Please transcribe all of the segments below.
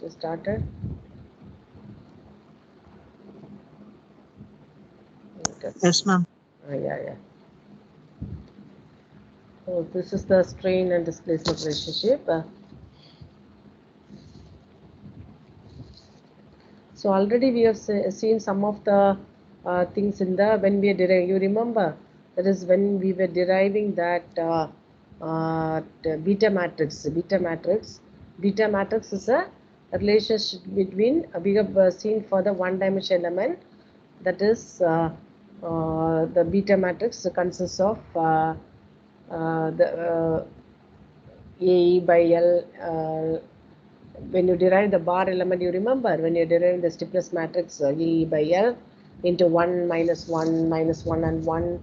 You started? Yes, ma'am. Yeah. So this is the strain and displacement relationship. So already we have seen some of the things in the when we are deriving. You remember that is when we were deriving that the beta matrix. Beta matrix is a relationship between we have seen for the one-dimensional element. That is the beta matrix consists of the A by L. When you derive the bar element, you remember when you derive the stiffness matrix E by L into 1 minus 1 minus 1 and 1,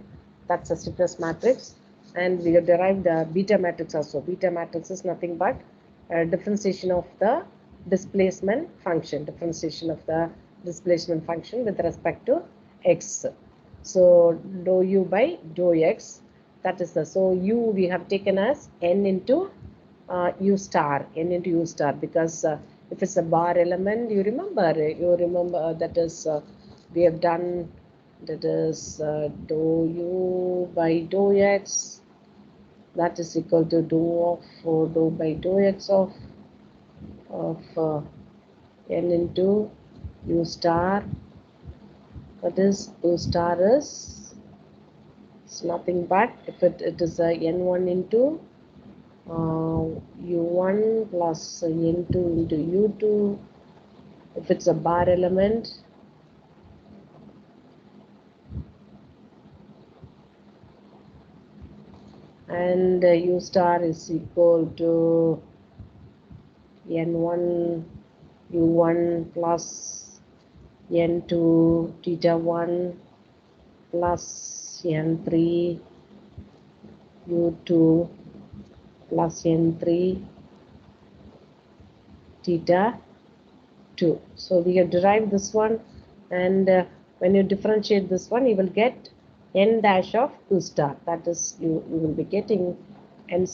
that's a stiffness matrix. And we have derived the beta matrix also. Beta matrix is nothing but differentiation of the displacement function, with respect to x. So dou u by dou x, that is the, so u we have taken as n into u star, because if it's a bar element, you remember that is we have done, that is dou u by dou x, that is equal to dou by dou x of n into u star, that is u star is nothing but if it is a n1 into u1 plus n2 into u2 if it's a bar element, and u star is equal to n1 u1 plus n2 theta 1 plus n3 u2 plus n3 theta 2. So we have derived this one, and when you differentiate this one, you will get n dash of u star. That is, you will be getting n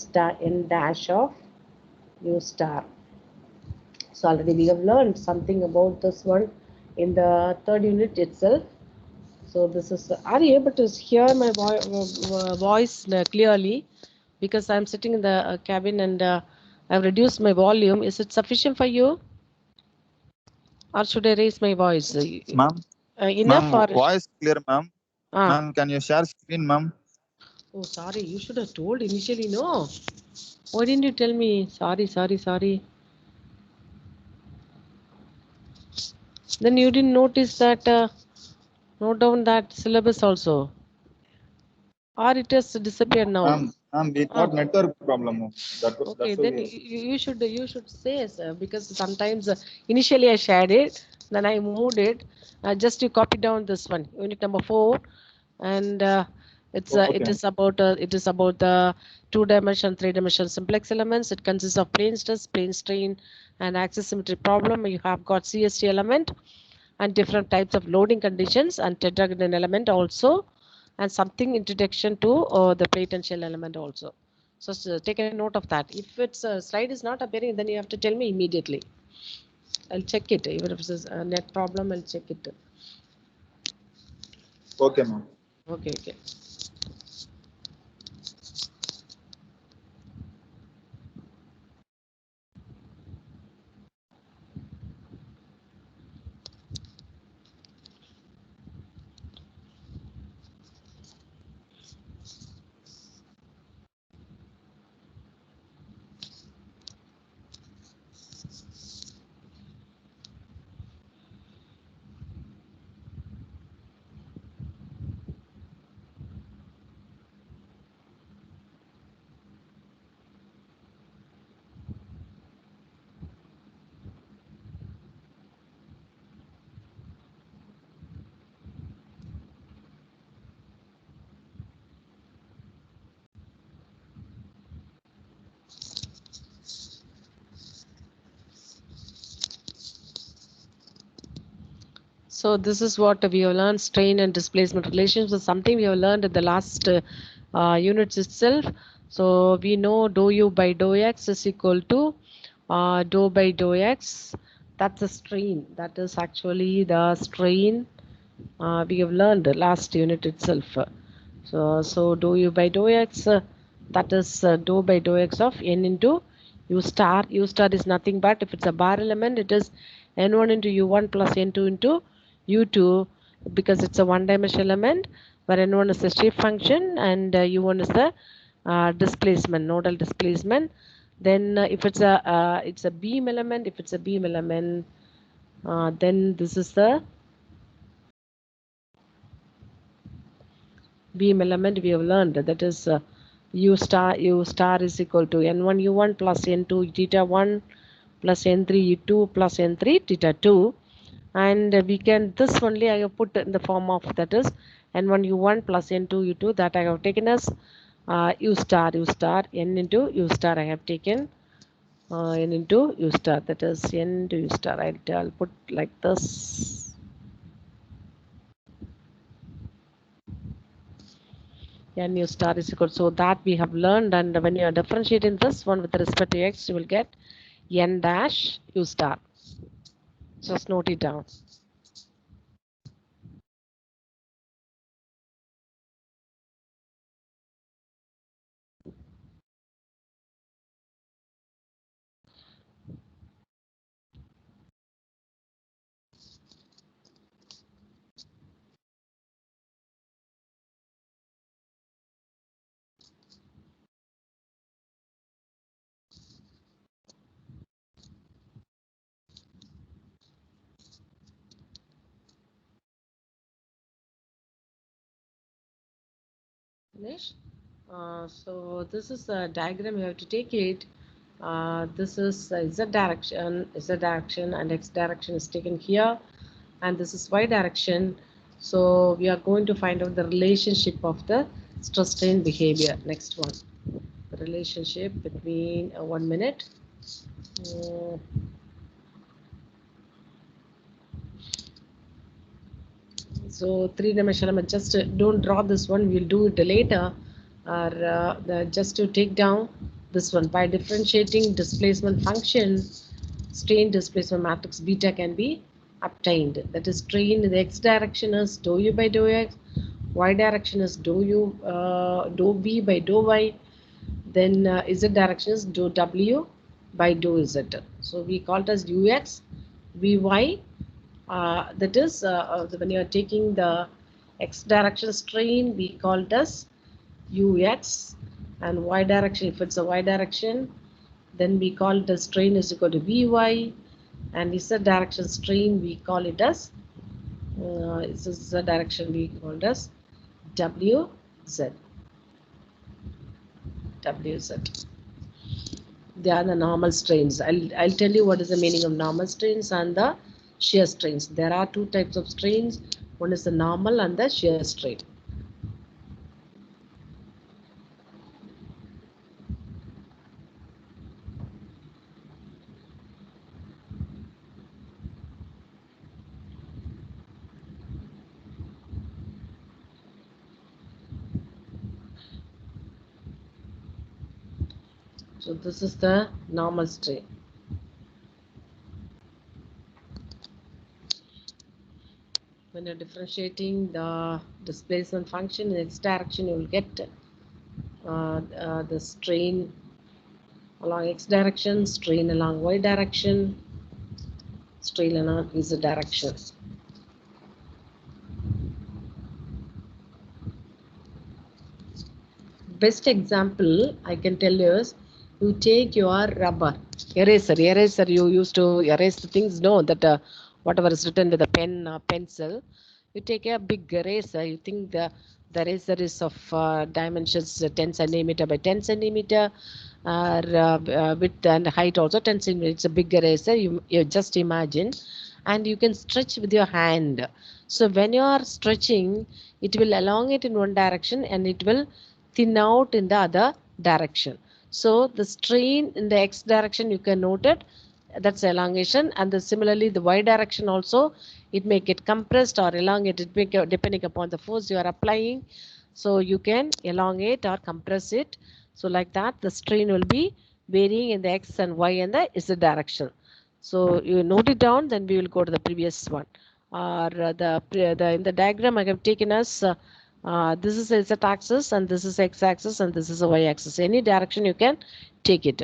dash of u star. So already we have learned something about this one in the third unit itself. So this is, are you able to hear my voice clearly? Because I'm sitting in the cabin and I've reduced my volume. Is it sufficient for you? Or should I raise my voice? Ma'am, Enough or? voice clear, ma'am. Ah. Ma'am, can you share screen, ma'am? Oh, sorry. You should have told initially, no? Why didn't you tell me? Sorry. Then you didn't notice that, note down that syllabus also. Or it has disappeared now. Ma'am, we got network problem. Okay, then you should say, sir, because sometimes initially I shared it, then I moved it. Just you copy down this one, unit number 4, and it is about the 2-dimension, 3-dimension simplex elements. It consists of plane stress, plane strain, and axis symmetry problem. You have got CST element and different types of loading conditions and tetrahedron element also, and something introduction to the plate and shell element also. So take a note of that. If its slide is not appearing, then you have to tell me immediately. I'll check it. Even if it's a net problem, I'll check it. Okay, ma'am. Okay. So this is what we have learned, strain and displacement relations was something we have learned in the last units itself. So we know dou u by dou x is equal to dou by dou x That's a strain. That is actually the strain we have learned last unit itself. So dou u by dou x, that is dou by dou x of n into u star. U star is nothing but, if it's a bar element, it is n1 into u1 plus n2 into u2, because it's a one-dimensional element, where n1 is the shape function and u1 is the displacement, nodal displacement. Then if it's a beam element, if it's a beam element, then this is the beam element we have learned, that is u star is equal to n1 u1 plus n2 theta 1 plus n3 u2 plus n3 theta 2. And we can, this only I have put in the form of, that is n1 u1 plus n2 u2, that I have taken as u star n into u star I have taken n into u star, that is n into u star. I'll put like this. N u star is equal, so that we have learned, and when you are differentiating this one with respect to x, you will get n dash u star. Just note it down. Finish. So this is a diagram, you have to take it. This is z direction, and x direction is taken here, and this is y direction. So we are going to find out the relationship of the stress strain behavior. Next one, the relationship between 1 minute. So three-dimensional, just don't draw this one, we'll do it later, or just to take down this one. By differentiating displacement function, strain displacement matrix beta can be obtained. That is, strain in the x direction is dou u by dou x, y direction is dou v by dou y, then z direction is dou w by dou z. So we call it as ux, vy. That is, when you are taking the x direction strain, we call it as ux, and y direction, if it's a y direction, then we call the strain is equal to vy, and z direction strain we call it as z direction we call it as wz. They are the normal strains. I'll tell you what is the meaning of normal strains and the shear strains. There are two types of strains. One is the normal and the shear strain. So this is the normal strain. When you're differentiating the displacement function in x direction, you will get the strain along x direction, strain along y direction, strain along z direction. Best example I can tell you is, you take your rubber eraser, you used to erase the things, no, that whatever is written with a pen or pencil, you take a big eraser, you think the eraser is of dimensions 10 centimeter by 10 centimeter, width and height also 10 centimeter, it's a big eraser, you just imagine, and you can stretch with your hand. So when you are stretching, it will elongate in one direction and it will thin out in the other direction. So the strain in the x direction, you can note it, that's elongation, and similarly the y direction also, it may get compressed or elongated depending upon the force you are applying. So you can elongate or compress it. So like that, the strain will be varying in the x and y and the z direction. So you note it down, then we will go to the previous one. Or in the diagram I have taken as this is a z-axis and this is x-axis and this is a y-axis. Any direction you can take it.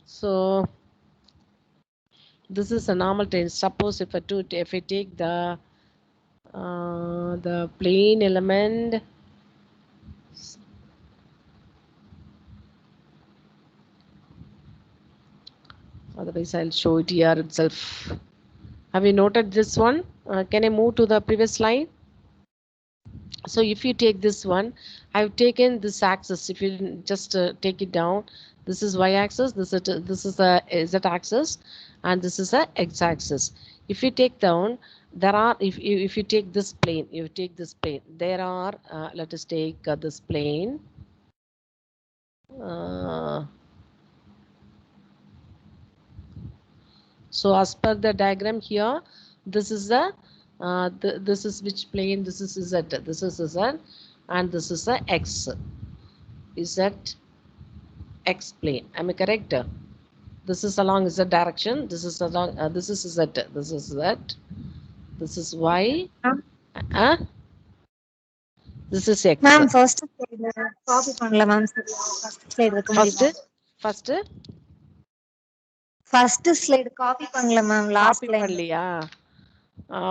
So this is a normal train. Suppose if I take the plane element, otherwise I'll show it here itself. Have you noted this one? Can I move to the previous slide? So if you take this one, I've taken this axis. If you just take it down, this is y-axis, this is the z-axis, and this is the x-axis. If you take down, there are, if you take this plane, you take this plane, there are, let us take this plane. So as per the diagram here, this is the this is which plane? This is z. This is z, and this is the x. Is that x plane? Am I correct? This is along z direction. This is along. This is z. This is z. This is y. This is x. Ma'am, first slide copy பண்ணல ma'am. First slide வைக்க முடியுமா? First slide copy பண்ணல ma'am. Last Copy line. பண்ணலையா?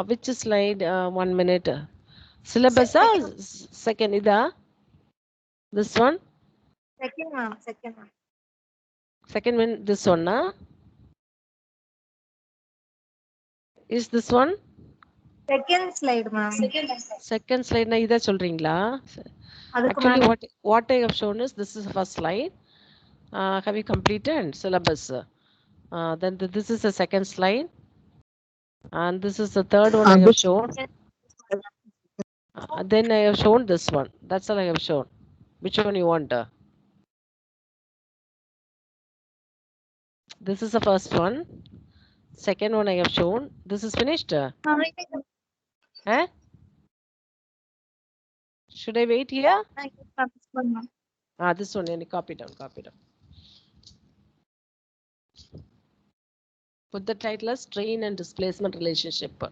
Which slide? 1 minute. Syllabus second இதா? This one? Second ma'am. Second one, this one, na? Is this one? Second slide ma'am. Second slide na இதா சொல்றீங்களா? Actually what I have shown is this is the first slide. Have you completed syllabus? Then this is the second slide. And this is the third one I have shown. Then I have shown this one. That's all I have shown. Which one you want? This is the first one. Second one I have shown. This is finished. Should I wait here? This one. Copy down. Put the title as strain and displacement relationship.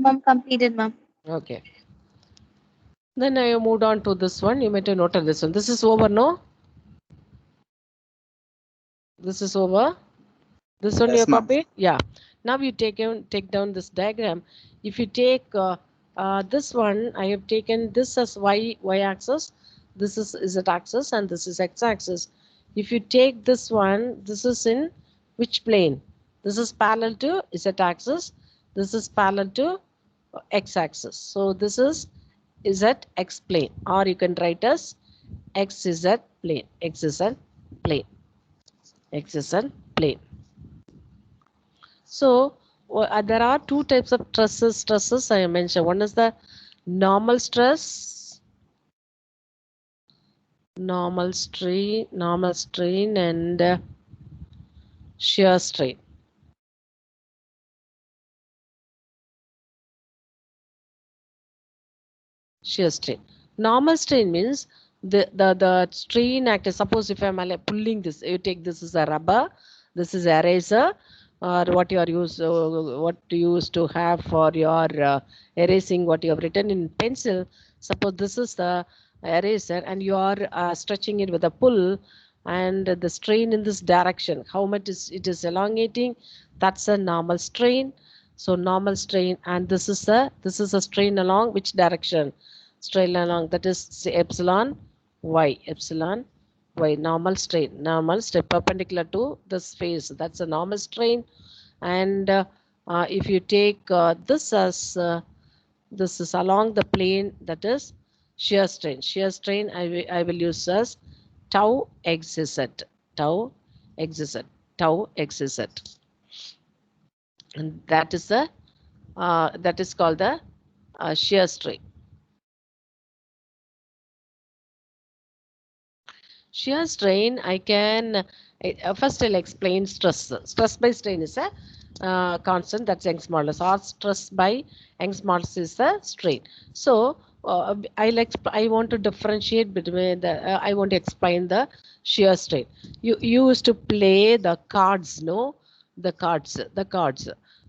Ma'am, completed ma'am. Okay. Then I moved on to this one. You might have noted this one. This is over, no? This is over. This one, yes, you copy? Yeah. Now you take down this diagram. If you take this one, I have taken this as y-axis. This is z-axis and this is x-axis. If you take this one, this is in which plane? This is parallel to z-axis. This is parallel to x-axis. So this is z-x plane, or you can write as xz plane. Xz plane. Xz plane. So there are two types of stresses I mentioned. One is the normal stress, normal strain and shear strain. Shear strain. Normal strain means the strain actor. Suppose if I'm pulling this, you take this is a rubber, this is eraser, or what you are what you used to have for your erasing what you have written in pencil. Suppose this is the eraser and you are stretching it with a pull. and the strain in this direction, how much it is elongating, that's a normal strain. So normal strain, and this is a strain along which direction? Strain along, that is say epsilon y, normal strain perpendicular to this phase, that's a normal strain. And if you take this as this is along the plane, that is shear strain. Shear strain I will use as tau xz, tau xz, tau xz, and that is called the shear strain. Shear strain, I can first I'll explain stress. Stress by strain is a constant, that's Young's modulus, or stress by Young's modulus is a strain. So I want to differentiate between the I want to explain the shear strain. You used to play the cards, no? The cards.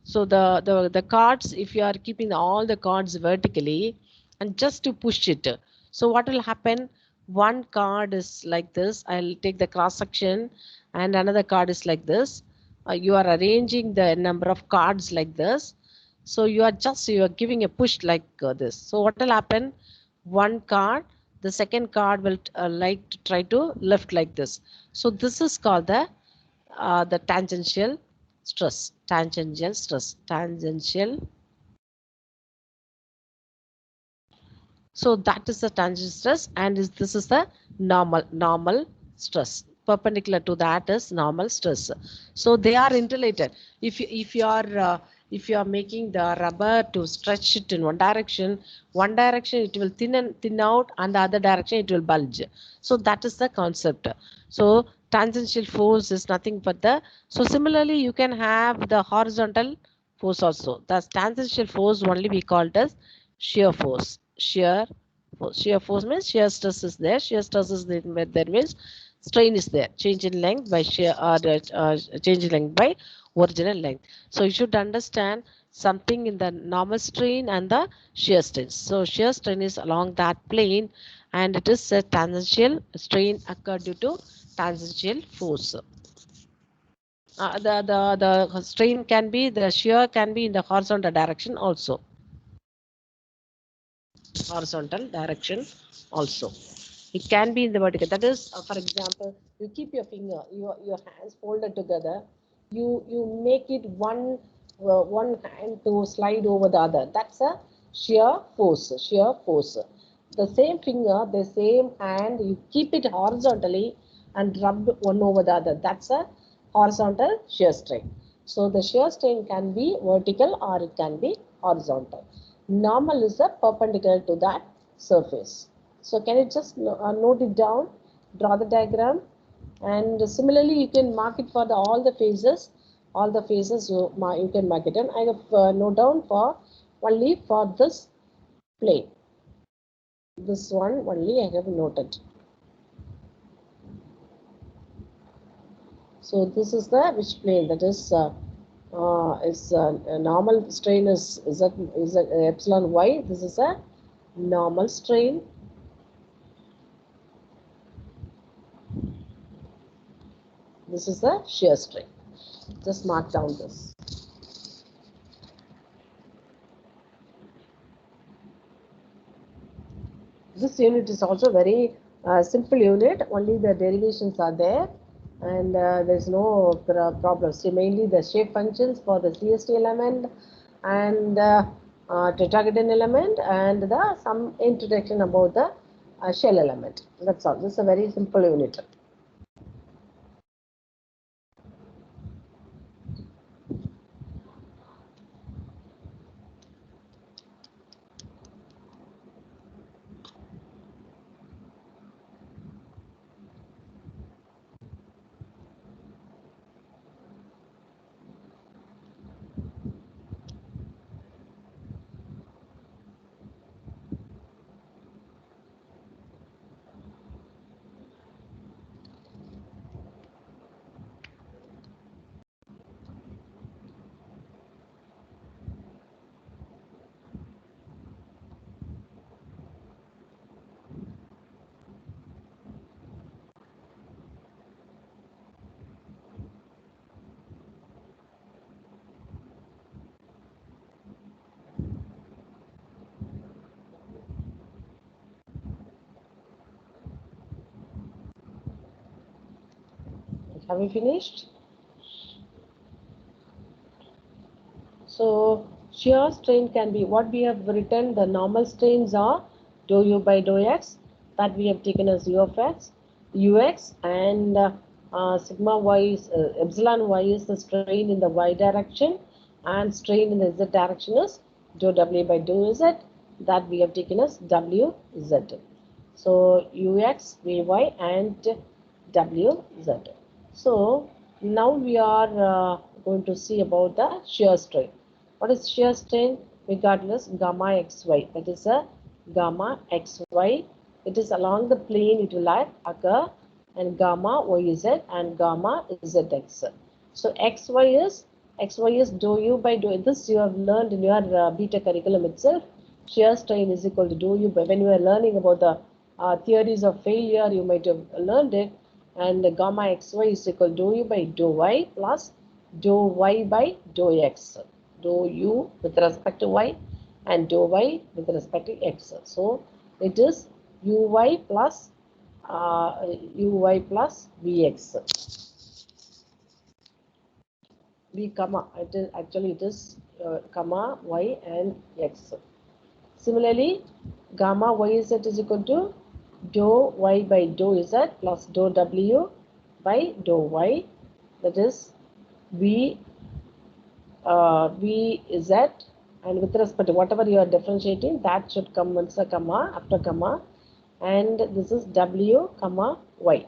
So the cards, if you are keeping all the cards vertically and just to push it, so what will happen? One card is like this, I'll take the cross section, and another card is like this. You are arranging the number of cards like this, so you are giving a push like this. So what will happen? One card, the second card will like to try to lift like this. So this is called the tangential stress. So that is the tangential stress, and this is the normal stress. Perpendicular to that is normal stress. So they are interrelated. If you are making the rubber to stretch it in one direction it will thin out, and the other direction it will bulge. So that is the concept. So tangential force is nothing but so similarly you can have the horizontal force also. The tangential force only we call it as shear force. Shear force means shear stress is there. Shear stress is there means strain is there. Change in length by shear, or change in length by original length. So you should understand something in the normal strain and the shear strain. So shear strain is along that plane, and it is a tangential strain occurred due to tangential force. The strain can be, the shear can be in the horizontal direction also. Horizontal direction also. It can be in the vertical. That is, for example, you keep your finger, your hands folded together. You make it one hand to slide over the other. That's a shear force. Shear force. The same finger, the same hand, you keep it horizontally and rub one over the other. That's a horizontal shear strain. So the shear strain can be vertical or it can be horizontal. Normal is a perpendicular to that surface. So can you just note it down, draw the diagram, and similarly you can mark it for all the phases. All the phases you can mark it, and I have note down for only for this plane. This one only I have noted. So this is the which plane, that is normal strain is epsilon y. This is a normal strain. This is the shear strain. Just mark down this. This unit is also very simple unit. Only the derivations are there, and there is no problem. So mainly the shape functions for the CST element and tetrahedron element, and some introduction about the shell element. That's all. This is a very simple unit. Have we finished? So shear strain can be what we have written. The normal strains are dou u by dou x, that we have taken as u of x, ux, and sigma y is epsilon y is the strain in the y direction, and strain in the z direction is dou w by dou z, that we have taken as wz. So ux, vy, and wz. So now we are going to see about the shear strain. What is shear strain? We got this gamma xy. That is a gamma xy. It is along the plane it will occur, and gamma yz and gamma zx. So xy is dou u by dou. This you have learned in your beta curriculum itself. Shear strain is equal to dou u by. When you are learning about the theories of failure, you might have learned it. And gamma xy is equal to dou u by dou y plus dou y by dou x. Dou u with respect to y and dou y with respect to x. So it is uy plus vx. V comma, it is actually it is comma y and x. Similarly, gamma yz is equal to dou y by dou z plus dou w by dou y. That is v z, and with respect to whatever you are differentiating, that should come once a comma after comma, and this is w comma y.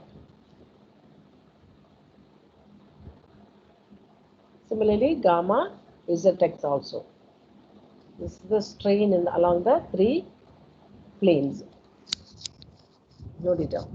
Similarly, gamma zx also. This is the strain in along the three planes. Note it down.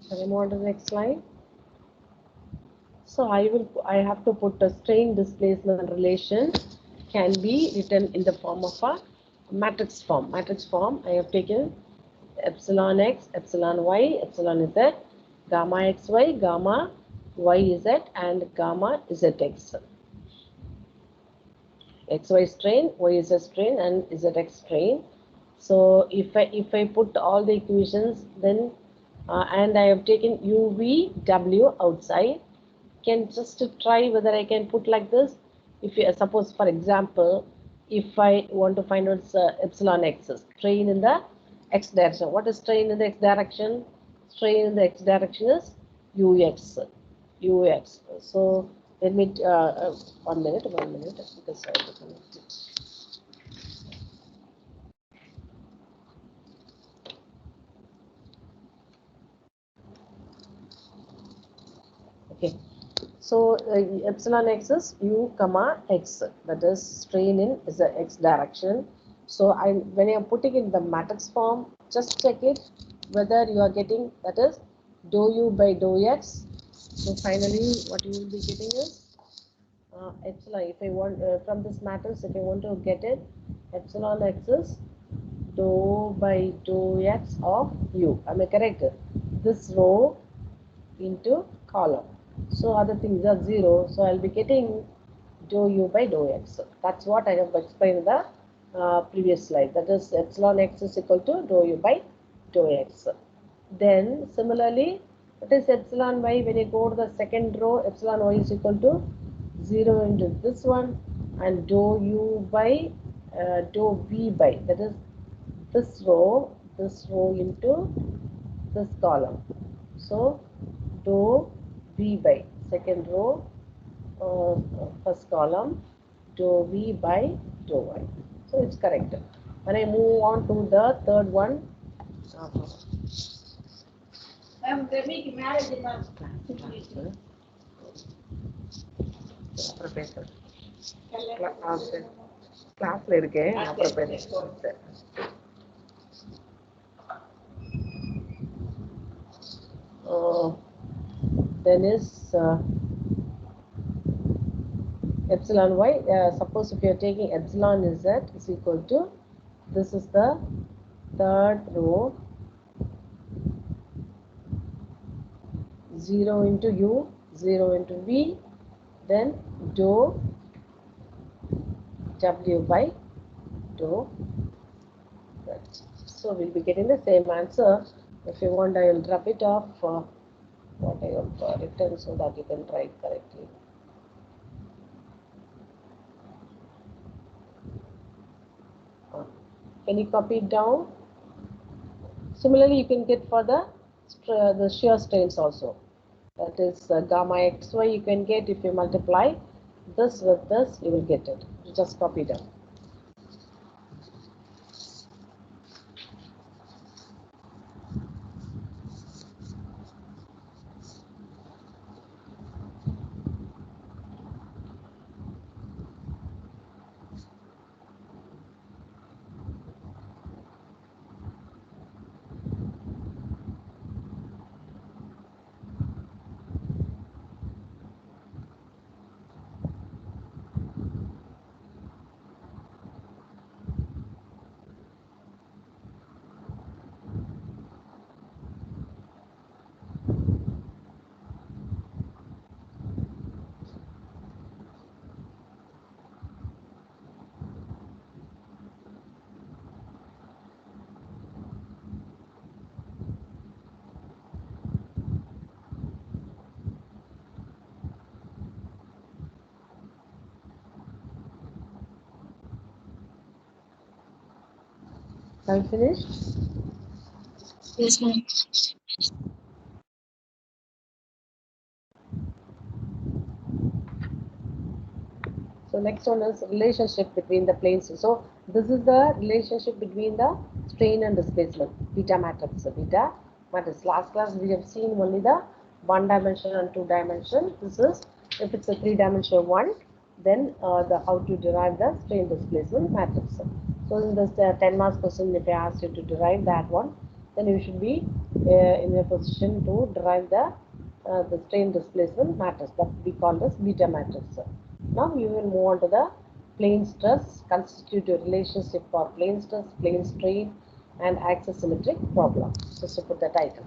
Shall we move on to the next slide? So I have to put a strain displacement relation can be written in the form of a matrix form. Matrix form, I have taken epsilon x, epsilon y, epsilon z, gamma xy, gamma yz, and gamma zx. Xy strain, yz strain, and zx strain. So if I put all the equations, then and I have taken UV outside, can just try whether I can put like this. If you suppose, for example, if I want to find out epsilon x, strain in the x direction. What is strain in the x direction? Strain in the x direction is ux. So let me 1 minute, because I have to connect it. Okay. So epsilon x is u comma x, that is strain in is the x direction. So when I am putting in the matrix form, just check it whether you are getting, that is dou u by dou x. So finally what you will be getting is epsilon. If I want from this matrix, if I want to get it, epsilon x is dou by dou x of u. Am I correct? This row into column. So other things are 0. So I'll be getting dou u by dou x. That's what I have explained in the previous slide. That is epsilon x is equal to dou u by dou x. Then similarly, What is epsilon y? When you go to the second row, epsilon y is equal to 0 into this one, and dou u by dou v by, that is this row into this column. So dou v by second row, first column, dou v by dou y. So it's correct. When I move on to the third one, கிளாஸ்ல இருக்கேன் அப்புறம் பேசுறேன். Then is epsilon y. Suppose if you are taking epsilon z is equal to, this is the third row, 0 into u, 0 into v, then dou w by dou z. So we'll be getting the same answer. If you want, I will drop it off what I have written so that you can write correctly. Can you copy it down? Similarly, you can get for the shear strains also. That is gamma xy you can get if you multiply this with this, you will get it. You just copy down. Are you finished? Yes, ma'am. So next one is relationship between the planes. So this is the relationship between the strain and displacement. Beta matrix. Beta matrix. Last class we have seen only the one dimension and two dimension. This is if it's a three dimensional one, then the how to derive the strain displacement matrix. So in this 10 marks question, if I ask you to derive that one, then you should be in a position to derive the strain displacement matrix that we call as beta matrix. Now we will move on to the plane stress, constitute a relationship for plane stress, plane strain, and axis symmetric problem. Just to put the title.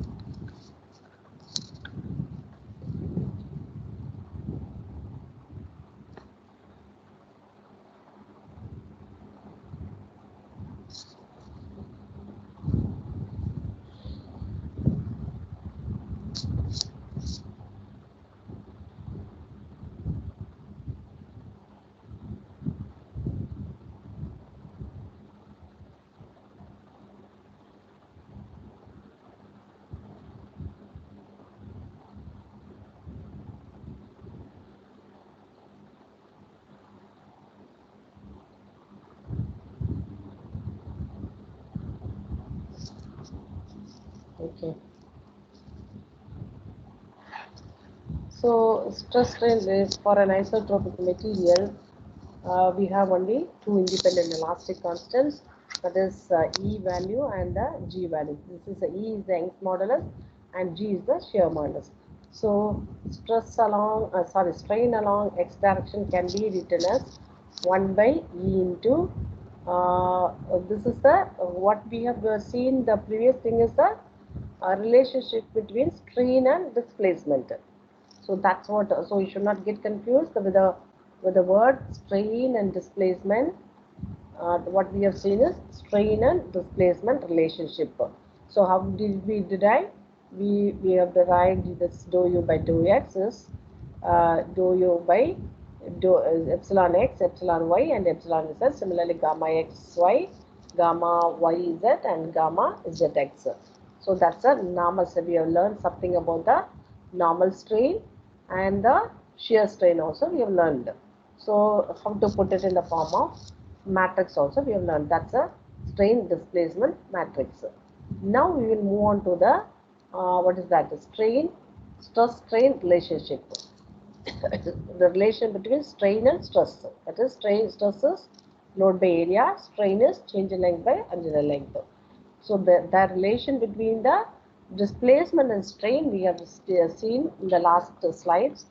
Okay. So stress strain is for an isotropic material. We have only two independent elastic constants, that is E value and the G value. This is E is the Young's modulus and G is the shear modulus. So strain along x direction can be written as 1 by E into this is the what we have seen. The previous thing is the relationship between strain and displacement. So that's what. So you should not get confused with the word strain and displacement. What we have seen is strain and displacement relationship. So how did we derive? we have derived this dou u by dou x is dou u by epsilon x, epsilon y, and epsilon z. Similarly, gamma x y, gamma y z, and gamma z x. So that's a normal. So we have learned something about the normal strain and the shear strain also we have learned. So how to put it in the form of matrix also we have learned. That's a strain displacement matrix. Now we will move on to the what is that? Strain, stress strain relationship. The relation between strain and stress. That is, stress is load by area, strain is change in length by angular length. So the relation between the displacement and strain we have seen in the last slides.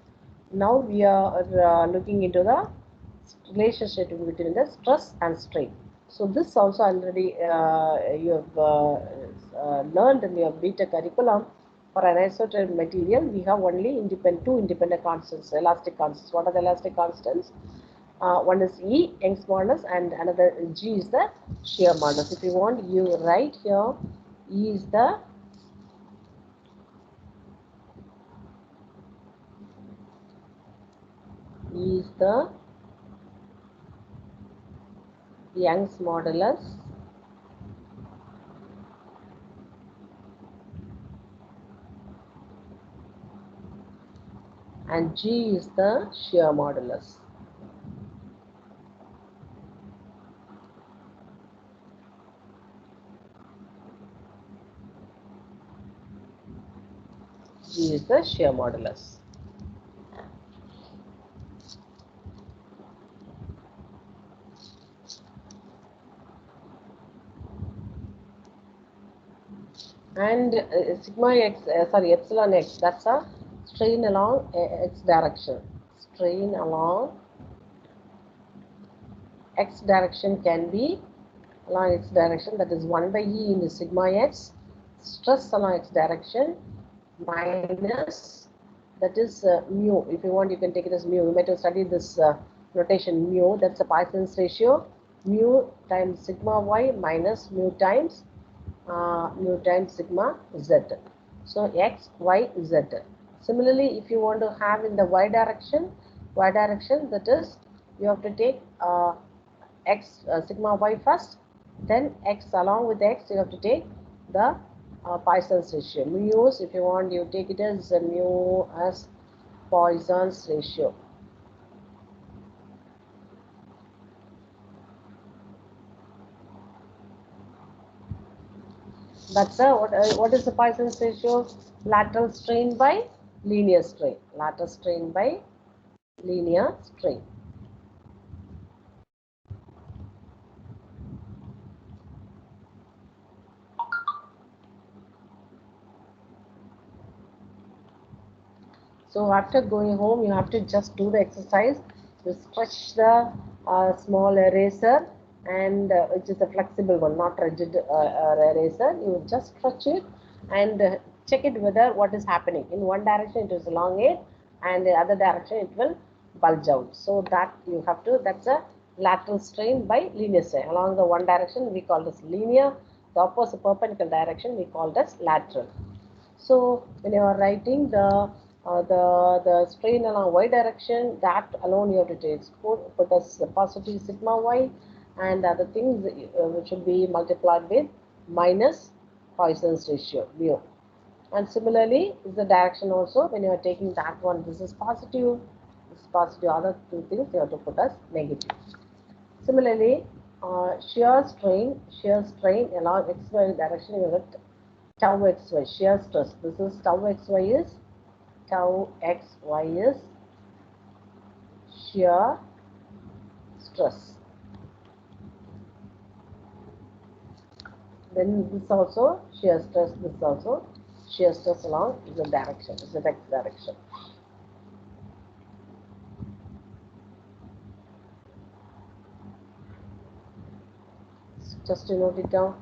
Now we are looking into the relationship between the stress and strain. So this also already you have learned in your beta curriculum. For an isotope material, we have only two independent constants, elastic constants. What are the elastic constants? One is E, Young's modulus, and another G is the shear modulus. If you want, you write here E is the Young's modulus, and G is the shear modulus. G is the shear modulus. And sigma x, epsilon x, that's a strain along x direction. Strain along x direction can be along x direction, that is 1 by E into sigma x. Stress along x direction minus, that is mu. If you want, you can take it as mu. You might have studied this notation mu, that's a Poisson's ratio. Mu times sigma y minus mu times sigma z. So x, y, z. Similarly, if you want to have in the y direction, that is, you have to take x sigma y first, then x along with x you have to take the Poisson's ratio. Mu's, if you want, you take it as mu as Poisson's ratio. That's what is the Poisson's ratio? Lateral strain by linear strain. Lateral strain by linear strain. So after going home, you have to just do the exercise. You stretch the small eraser, and which is a flexible one, not rigid eraser. You just stretch it and check it whether what is happening. In one direction it is elongate, and the other direction it will bulge out. So that you have to. That's a lateral strain by linear strain. Along the one direction we call this linear. The opposite perpendicular direction we call this lateral. So when you are writing the strain along y direction, that alone you have to take. Put as positive sigma y, and other things which should be multiplied with minus Poisson's ratio mu. And similarly, is the direction also, when you are taking that one, this is positive, other two things you have to put as negative. Similarly, shear strain along xy direction, you have tau xy, shear stress. This is tau xy is shear stress. Then this also shear stress, this also shear stress along the direction, the x direction. Just to note it down.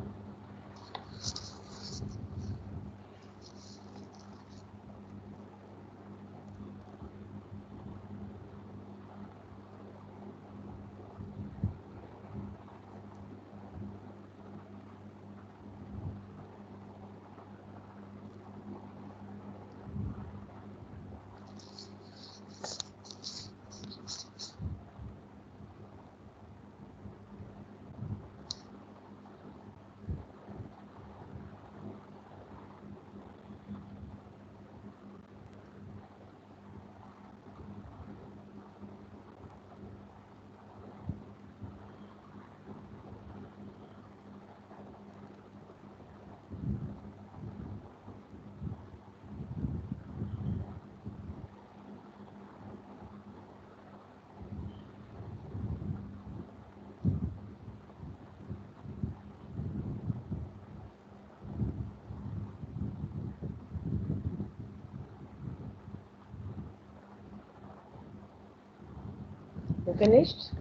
You finished?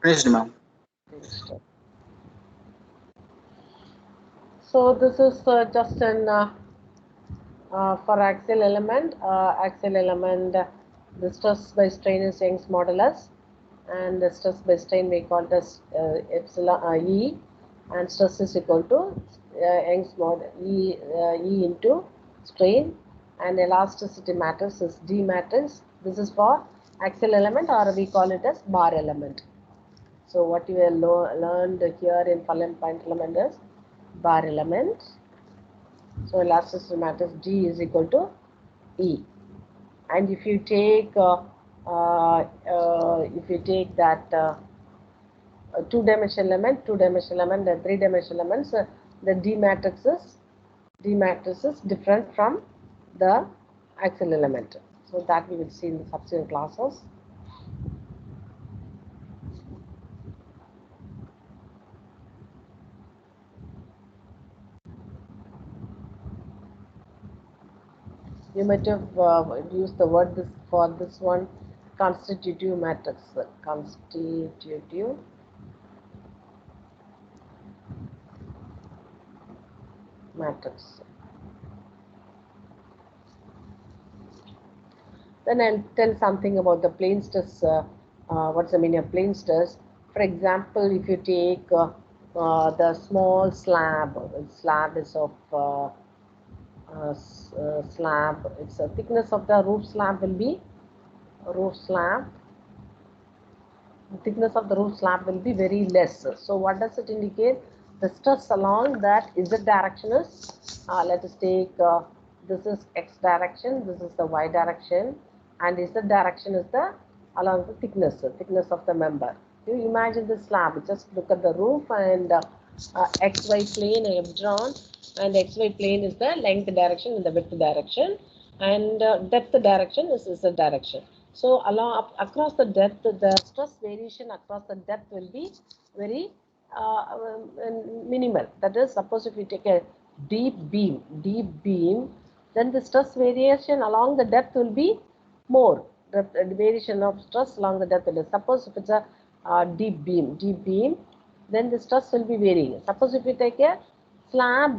Finished, ma'am. Finished. So this is just an for axial element. The stress by strain is Young's modulus, and the stress by strain we call it as epsilon E, and stress is equal to Young's mod E into strain, and elasticity matrix is D matrix. This is for axial element, or we call it as bar element. So what you have learned here in point element is bar element. So elasticity matrix G is equal to E. And if you take that two-dimensional element, and three-dimensional elements, the D matrix is different from the axial element. So that we will see in the subsequent classes. You might have used the word for this one, constitutive matrix. Constitutive matrix. Then I'll tell something about the plane stress. What's the meaning of plane stress? For example, if you take the small slab is of slab. It's a thickness of the roof slab will be The thickness of the roof slab will be very less. So what does it indicate? The stress along that z direction is, let us take this is x direction, this is the y direction, and z direction is the along the thickness of the member. You imagine the slab. Just look at the roof, and xy plane I have drawn, and xy plane is the length direction and the width direction, and depth direction is z direction. So across the depth, the stress variation across the depth will be very minimal. That is, suppose if you take a deep beam, then the stress variation along the depth will be more. The variation of stress along the depth is. Suppose if it's a deep beam, then the stress will be varying. Suppose if you take a slab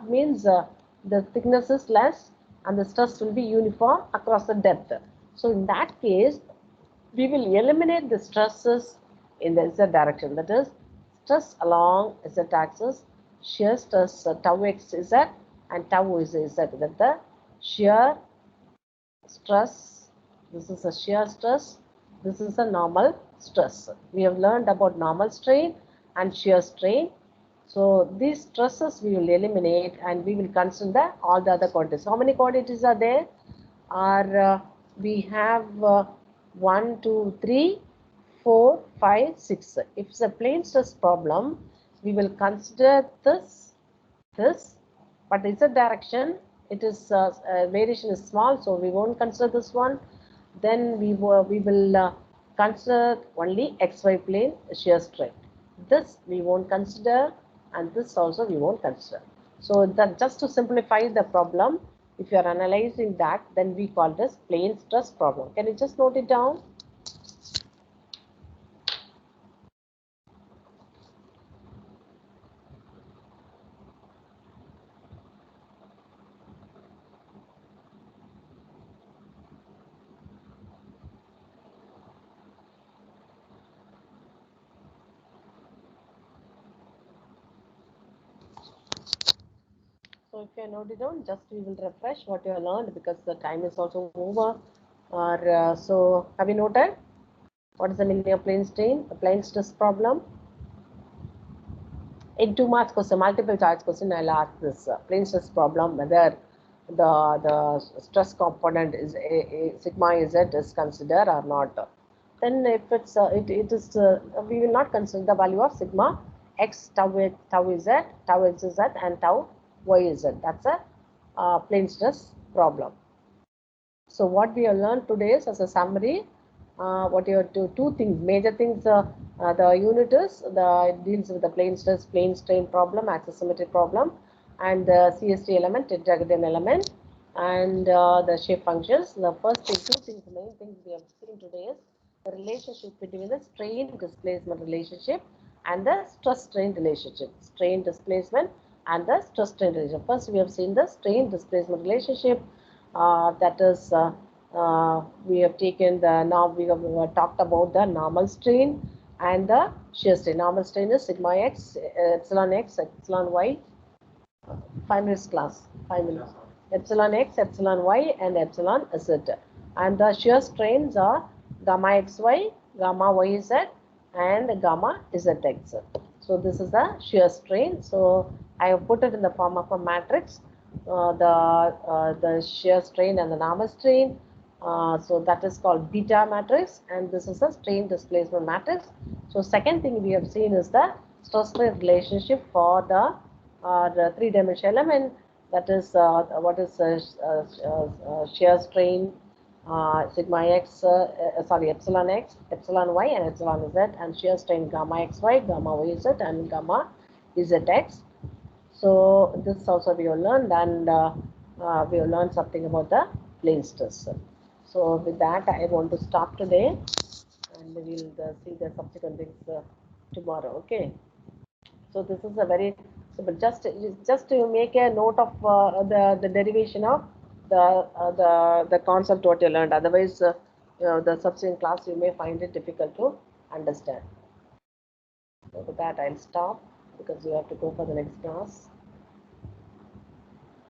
means the thickness is less and the stress will be uniform across the depth. So in that case, we will eliminate the stresses in the z direction. That is, stress along z axis, shear stress tau x z and tau is z. That the shear stress, this is a shear stress, this is a normal stress. We have learned about normal strain and shear strain. So these stresses we will eliminate, and we will consider all the other quantities. How many quantities are there? We have 1, 2, 3, 4, 5, 6. If it's a plane stress problem, we will consider this, but z direction, it is variation is small, so we won't consider this one. Then we will consider only xy plane shear strain. This we won't consider, and this also we won't consider. So that just to simplify the problem, if you are analyzing that, then we call this plane stress problem. Can you just note it down? So if you note it down, just we will refresh what you have learned, because the time is also over. So have you noted what is the meaning of plane strain, the plane stress problem? In 2 marks question, multiple choice question, I'll ask this plane stress problem, whether the stress component is a sigma z is considered or not. Then if it's we will not consider the value of sigma x tau z, tau x z, and tau y z. That's a plane stress problem. So what we have learned today is, as a summary, what you have to two things, major things. The unit is deals with the plane stress, plane strain problem, axis symmetry problem, and the CST element, tetrahedron element. and the shape functions. The first two things, the main things we have seen today is the relationship between the strain displacement relationship and the stress strain relationship. Strain displacement and the stress strain relationship. First, we have seen the strain displacement relationship. That is, we have taken the, now we have talked about the normal strain and the shear strain. Normal strain is sigma x, epsilon y. 5 minutes class, 5 minutes. Epsilon x, epsilon y, and epsilon z. And the shear strains are gamma xy, gamma yz, and gamma zx. So this is the shear strain. So I have put it in the form of a matrix. The shear strain and the normal strain. So that is called beta matrix, and this is the strain displacement matrix. So second thing we have seen is the stress strain relationship for the three-dimensional element. That is what is shear strain sigma x, epsilon x, epsilon y, and epsilon z, and shear strain gamma xy, gamma yz, and gamma zx. So this also we have learned, and we have learned something about the plane stress. So with that, I want to stop today, and we'll see the subsequent things tomorrow. Okay. So this is a very simple. Just to make a note of the derivation of the concept what you learned. Otherwise, the subsequent class you may find it difficult to understand. So with that, I'll stop because you have to go for the next class.